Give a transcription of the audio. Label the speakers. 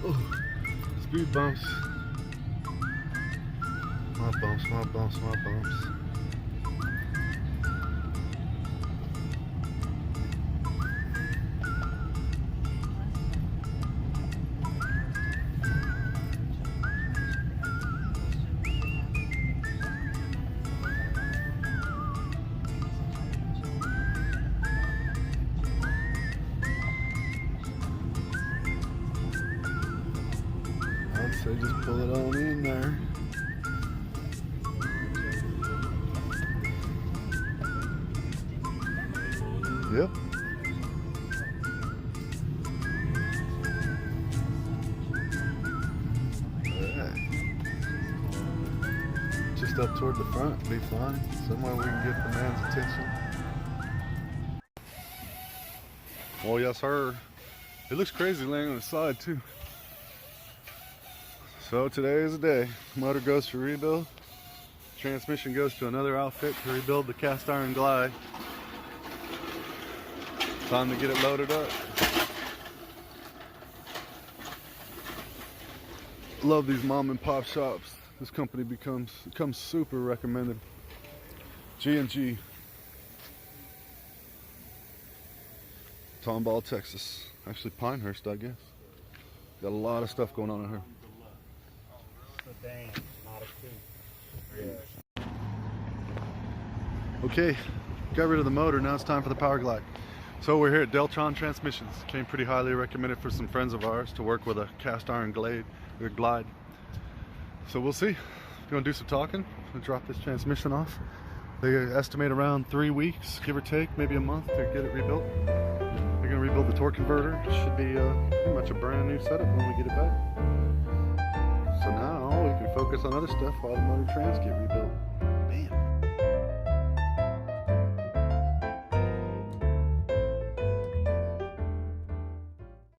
Speaker 1: Oh, speed bumps. Small bumps, small bumps, small bumps. I'd say just pull it on in there. Yep. Just up toward the front, be fine. Somewhere we can get the man's attention. Oh yes, sir. It looks crazy laying on the side too. So today is the day. Motor goes for rebuild. Transmission goes to another outfit to rebuild the cast iron glide. Time to get it loaded up. Love these mom and pop shops. This company becomes super recommended. G&G. Tomball, Texas. Actually Pinehurst, I guess. Got a lot of stuff going on in here. Okay, got rid of the motor. Now it's time for the power glide. So we're here at Deltron Transmissions. Came pretty highly recommended for some friends of ours to work with a cast iron glide. So we'll see. Gonna do some talking. Gonna drop this transmission off. They estimate around 3 weeks, give or take, maybe a month to get it rebuilt. They're gonna rebuild the torque converter. It should be pretty much a brand new setup when we get it back. So now we can focus on other stuff while the motor trans get rebuilt.